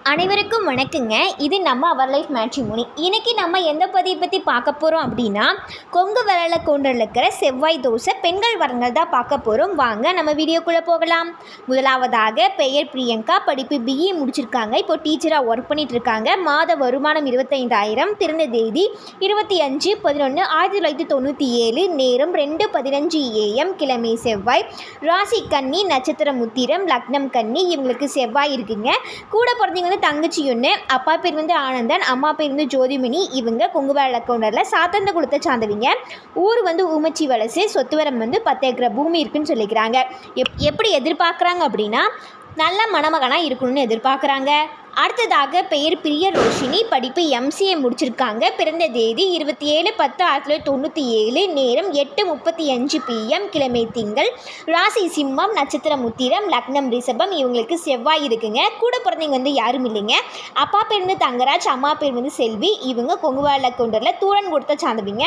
அனைவருக்கும் வணக்கங்க. இது நம்ம அவர் லைஃப் மேட்ரிமோனி. இன்றைக்கி நம்ம எந்த பதிவை பற்றி பார்க்க போகிறோம் அப்படின்னா, கொங்கு விரல கொண்டில் இருக்கிற செவ்வாய் தோசை பெண்கள் வரங்கள் தான் பார்க்க போகிறோம். வாங்க நம்ம வீடியோக்குள்ளே போகலாம். முதலாவதாக பெயர் பிரியங்கா, படிப்பு பிஇ முடிச்சிருக்காங்க. இப்போ டீச்சராக ஒர்க் பண்ணிட்டு இருக்காங்க. மாத வருமானம் 25,000. பிறந்த தேதி 25/11/1997. நேரம் 2:15 AM. கிழமை செவ்வாய். ராசி கன்னி, நட்சத்திரம் உத்திரம், லக்னம் கன்னி. இவங்களுக்கு செவ்வாய் இருக்குங்க. கூட பிறந்தவங்க தங்கச்சி ஒன்று. அப்பா பேர் ஆனந்தன், அம்மா பேர் ஜோதிமணி. இவங்க கொங்கு வேலை கவுண்டரில் சாத்தந்த குளத்தை சார்ந்தவங்க. ஊர் ஊமச்சி வலசு. சொத்து வரம் 10 ஏக்கர் பூமி இருக்குன்னு சொல்லிக்கிறாங்க. எப்படி எதிர்பார்க்குறாங்க அப்படின்னா, நல்ல மணமகனாக இருக்கணும்னு எதிர்பார்க்குறாங்க. அடுத்ததாக பெயர் பிரிய ரோஷினி, படிப்பு எம்சிஏ முடிச்சிருக்காங்க. பிறந்த தேதி 27/10/1997. நேரம் 8:35 PM. கிழமை திங்கள். ராசி சிம்மம், நட்சத்திரம் உத்திரம், லக்னம் ரிஷபம். இவங்களுக்கு செவ்வாய் இருக்குங்க. கூட பிறந்தவங்க யாரும் இல்லைங்க. அப்பா பேர் தங்கராஜ், அம்மா பேர் செல்வி. இவங்க கொங்குவாழ கொண்டரில் தூரன் கொடுத்த சார்ந்தவங்க.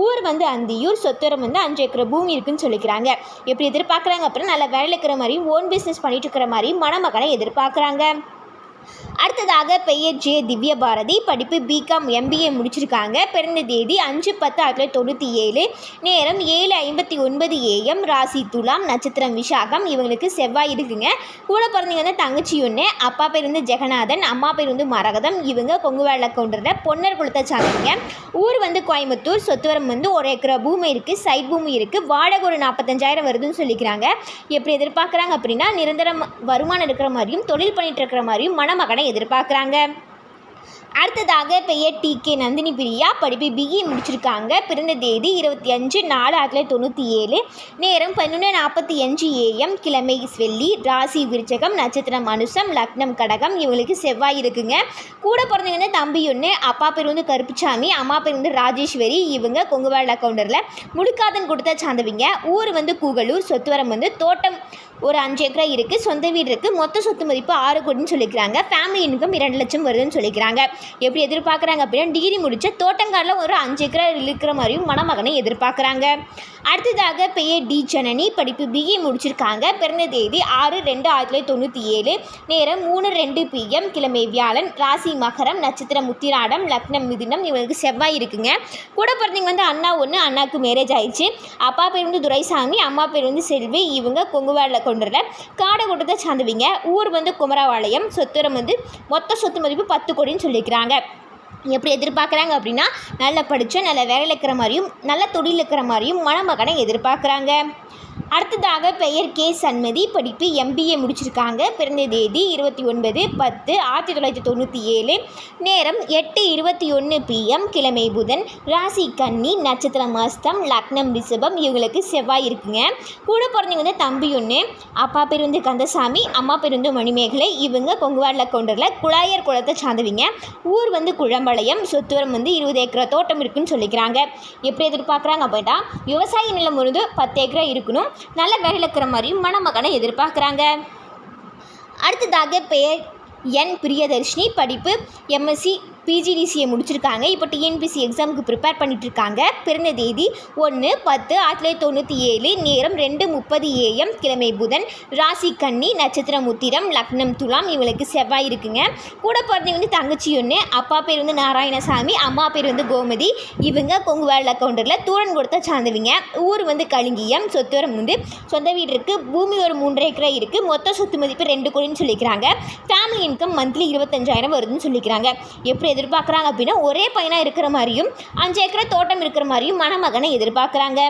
ஊர் அந்தியூர். சொத்துரம் 5 ஏக்கர் பூமி இருக்குன்னு சொல்லிக்கிறாங்க. எப்படி எதிர்பார்க்குறாங்க அப்புறம் நல்ல வேலை இருக்கிற மாதிரியும் ஓன் பிஸ்னஸ் பண்ணிட்டு இருக்கிற மாதிரியும் மணமகனை எதிர்பார்க்குறாங்க. அடுத்ததாக பெயர் ஜே திவ்ய பாரதி, படிப்பு பிகாம் எம்பிஏ முடிச்சிருக்காங்க. பிறந்த தேதி 5/10/1997. நேரம் 7:59 AM. ராசி துலாம், நட்சத்திரம் விசாகம். இவங்களுக்கு செவ்வாய் இருக்குங்க. கூட பிறந்தவங்க தங்கச்சி ஒன்று. அப்பா பேர் ஜெகநாதன், அம்மா பேர் மரகதம். இவங்க கொங்கு வேலை கவுண்டரில் பொன்னர் குளத்தை சார்ந்தவங்க. ஊர் கோயம்புத்தூர். சொத்துவரம் 1 ஏக்கர் பூமி இருக்குது, சைட் பூமி இருக்குது. வாடகை ஒரு 45,000 வருதுன்னு சொல்லிக்கிறாங்க. எப்படி எதிர்பார்க்குறாங்க அப்படின்னா, நிரந்தர வருமானம் இருக்கிற மாதிரியும் தொழில் பண்ணிட்டு இருக்கிற மாதிரியும் மணமகனை எதிர்பார்க்குறாங்க. அடுத்ததாக பெயர் TK நந்தினி பிரியா, படிப்பு பிஇ முடிச்சிருக்காங்க. பிறந்த தேதி 25/4/1997. நேரம் 11:45 AM. கிழமை வெள்ளி. ராசி விருச்சகம், நட்சத்திரம் அனுசம், லக்னம் கடகம். இவங்களுக்கு செவ்வாய் இருக்குங்க. கூட பிறந்தவங்க தம்பி ஒன்று. அப்பா பேர் கருப்புசாமி, அம்மா பேர் ராஜேஸ்வரி. இவங்க கொங்குவாழ கவுண்டரில் முடுக்காதன் கொடுத்த சார்ந்தவங்க. ஊர் கூகலூர். சொத்துவரம் தோட்டம் ஒரு 5 ஏக்கர் இருக்குது, சொந்த வீடு இருக்குது. மொத்த சொத்து மதிப்பு 6 கோடின்னு சொல்லிக்கிறாங்க. ஃபேமிலி இன்கம் 2 லட்சம் வருதுன்னு சொல்லிக்கிறாங்க. எப்படி எதிர்பார்க்குறாங்க அப்படின்னா, டிகிரி முடித்த தோட்டங்காலில் ஒரு 5 ஏக்கர் இருக்கிற மாதிரியும் மணமகனை எதிர்பார்க்குறாங்க. அடுத்ததாக பெயர் டி ஜனனி, படிப்பு பிஇ முடிச்சிருக்காங்க. பிறந்த தேதி 6/2/1997. நேரம் 3:02 PM. கிழமை வியாழன். ராசி மகரம், நட்சத்திரம் உத்திராடம், லக்னம் மிதுனம். இவங்களுக்கு செவ்வாய் இருக்குங்க. கூட பிறந்தவங்க அண்ணா ஒன்று. அண்ணாவுக்கு மேரேஜ் ஆயிடுச்சு. அப்பா பேர் துரைசாமி, அம்மா பேர் செல்வி. இவங்க கொங்குவாழ கொண்டரில் காடை கூட்டத்தை சார்ந்தவங்க. ஊர் குமரவாளையம். சொத்துரம் மொத்த சொத்து மதிப்பு 10 கோடின்னு சொல்லிக்கிறாங்க. எப்படி எதிர்பார்க்குறாங்க அப்படின்னா, நல்லா படித்த நல்ல வேலையில் இருக்கிற மாதிரியும் நல்ல தொழில் இருக்கிற மாதிரியும் மணமகனை எதிர்பார்க்குறாங்க. அடுத்ததாக பெயர் கே சண்மதி, படிப்பு எம்பிஏ முடிச்சிருக்காங்க. பிறந்த தேதி 29/10/1997. நேரம் 8:21 PM. கிழமை புதன். ராசி கன்னி, நட்சத்திரம் அஸ்தம், லக்னம் ரிஷபம். இவங்களுக்கு செவ்வாய் இருக்குங்க. கூட பிறந்தவங்க தம்பி ஒன்று. அப்பா பேர் கந்தசாமி, அம்மா பேர் மணிமேகலை. இவங்க கொங்குவாழ கவுண்டரில் குழாயர் குளத்தை சார்ந்தவங்க. ஊர் குழம்பாளையம். சொத்துவரம் 20 ஏக்கர் தோட்டம் இருக்குன்னு சொல்லிக்கிறாங்க. எப்படி எதிர்பார்க்குறாங்க அப்படின்னா, விவசாய நிலம் 10 ஏக்கர் இருக்கணும், நல்ல வேலை இருக்கிற மாதிரியும் மணமகனை எதிர்பார்க்குறாங்க. அடுத்ததாக பெயர் என் பிரியதர்ஷினி, படிப்பு எம்எஸ்சி பிஜிடிசிஏ முடிச்சிருக்காங்க. இப்போ டிஎன்பிசி எக்ஸாமுக்கு ப்ரிப்பேர் பண்ணிகிட்ருக்காங்க. பிறந்த தேதி 1/10/1997. நேரம் 2:30 AM. கிழமை புதன். ராசி கன்னி, நட்சத்திரம் உத்திரம், லக்னம் துலாம். இவங்களுக்கு செவ்வாய் இருக்குங்க. கூட பிறந்தவங்க தங்கச்சி ஒன்று. அப்பா பேர் நாராயணசாமி, அம்மா பேர் கோமதி. இவங்க கொங்குவாழ கவுண்டரில் தூரன் கொடுத்த சார்ந்தவங்க. ஊர் கலிங்கியம். சொத்துவரம் சொந்த வீடு இருக்குது, பூமி ஒரு 3 ஏக்கர் இருக்குது. மொத்த சொத்து மதிப்பு 2 கோடின்னு சொல்லிக்கிறாங்க. ஃபேமிலி இன்கம் மந்த்லி 25,000 வருதுன்னு சொல்லிக்கிறாங்க. எப்படி எதிர்பார்க்குறாங்க அப்படின்னா, ஒரே பையனாக இருக்கிற மாதிரியும் 5 ஏக்கர் தோட்டம் இருக்கிற மாதிரியும் மணமகனை எதிர்பார்க்குறாங்க.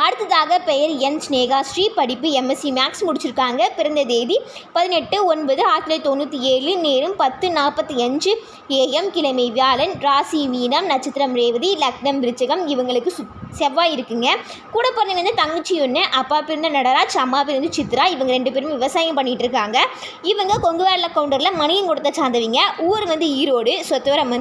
அடுத்ததாக பெயர் என் ஸ்னேகா ஸ்ரீ, படிப்பு எம்எஸ்சி மேக்ஸ் முடிச்சிருக்காங்க. பிறந்த தேதி 18/9/1997. நேரம் 10:45 AM. கிழமை வியாழன். ராசி மீனம், நட்சத்திரம் ரேவதி, லக்னம் விருச்சகம். இவங்களுக்கு செவ்வாய் இருக்குங்க. கூட பிறந்தவங்க தங்கச்சி ஒன்று. அப்பா பேர் நடராஜ், அம்மா பேர் சித்ரா. இவங்க 2 பேரும் விவசாயம் பண்ணிகிட்டு இருக்காங்க. இவங்க கொங்குவேல கவுண்டரில் மணியும் கொடுத்த சார்ந்தவங்க. ஊர் ஈரோடு. சொத்துவரம்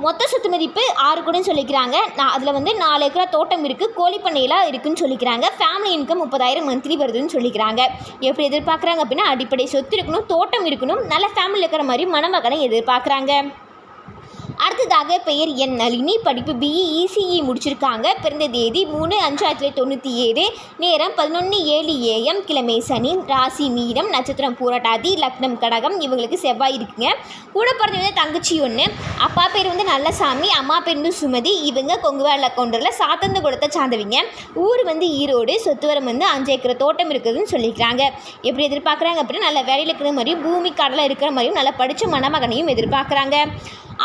மொத்த சொத்து மதிப்பு 6 கோடின்னு சொல்லிக்கிறாங்க. அதில் 4 ஏக்கர் தோட்டம் இருக்குது, கோழிப்பண்ணையெல்லாம் இருக்குதுன்னு சொல்லிக்கிறாங்க. ஃபேமிலி இன்கம் 30,000 மந்த்லி வருதுன்னு சொல்லிக்கிறாங்க. எப்படி எதிர்பார்க்குறாங்க அப்படின்னா, அடிப்படை சொத்து இருக்கணும், தோட்டம் இருக்கணும், நல்ல ஃபேமிலி இருக்கிற மாதிரி மணமகனை எதிர்பார்க்குறாங்க. அடுத்ததாக பெயர் என் நளினி, படிப்பு பிஇ இசிஇ முடிச்சிருக்காங்க. பிறந்த தேதி 3/5/1997, நேரம் 11:07 AM, கிழமை சனி, ராசி மீனம், நட்சத்திரம் பூரட்டாதி, லக்னம் கடகம். இவங்களுக்கு செவ்வாய் இருக்குங்க. கூட பிறந்தவங்க தங்கச்சி ஒன்று. அப்பா பேர் வந்து நல்லசாமி, அம்மா பேர் வந்து சுமதி. இவங்க கொங்குவேல கவுண்டரில் சாத்தந்த குளத்தை சார்ந்தவங்க. ஊர் வந்து ஈரோடு. சொத்துவரம் வந்து 5 ஏக்கர் தோட்டம் இருக்குதுன்னு சொல்லிக்கிறாங்க. எப்படி எதிர்பார்க்குறாங்க அப்படின்னா நல்ல வேலையில் இருக்கிற மாதிரியும் பூமி கடலில் இருக்கிற மாதிரியும் நல்லா படித்த மணமகனையும் எதிர்பார்க்குறாங்க.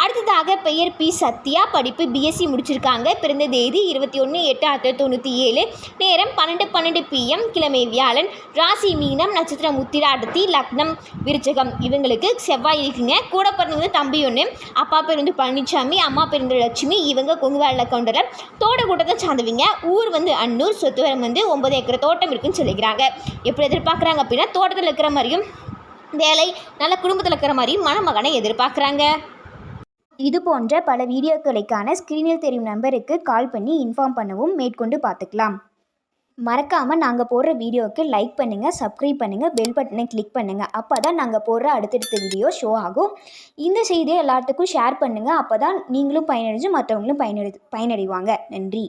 அடுத்ததாக பெயர் பி சத்யா, படிப்பு பிஎஸ்சி முடிச்சிருக்காங்க. பிறந்த தேதி 21/8/1997, நேரம் 12:12 PM, கிழமை வியாழன், ராசி மீனம், நட்சத்திரம் உத்திராடத்தி, லக்னம் விருச்சகம். இவங்களுக்கு செவ்வாய் இருக்குங்க. கூட பிறந்தவங்க தம்பி ஒன்று. அப்பா பேர் வந்து பழனிசாமி, அம்மா பேர் வந்து லட்சுமி. இவங்க கொங்குவேல கவுண்டரில் தோட்ட கூட்டத்தை சார்ந்தவங்க. ஊர் வந்து அன்னூர். சொத்துவரம் வந்து 9 ஏக்கர் தோட்டம் இருக்குன்னு சொல்லிக்கிறாங்க. எப்படி எதிர்பார்க்குறாங்க அப்படின்னா தோட்டத்தில் இருக்கிற மாதிரியும் வேலை நல்ல குடும்பத்தில் இருக்கிற மாதிரியும் மணமகனை எதிர்பார்க்குறாங்க. இது போன்ற பல வீடியோக்களுக்கான ஸ்க்ரீனில் தெரியும் நம்பருக்கு கால் பண்ணி இன்ஃபார்ம் பண்ணவும் மேற்கொண்டு பார்த்துக்கலாம். மறக்காமல் நாங்கள் போடுற வீடியோவுக்கு லைக் பண்ணுங்கள், சப்ஸ்கிரைப் பண்ணுங்கள், பெல் பட்டனை கிளிக் பண்ணுங்கள். அப்போ தான் நாங்கள் போடுற அடுத்தடுத்த வீடியோ ஷோ ஆகும். இந்த செய்தியை எல்லாத்துக்கும் ஷேர் பண்ணுங்கள். அப்போ தான் நீங்களும் பயனடைஞ்சு மற்றவங்களும் பயனடைவாங்க. நன்றி.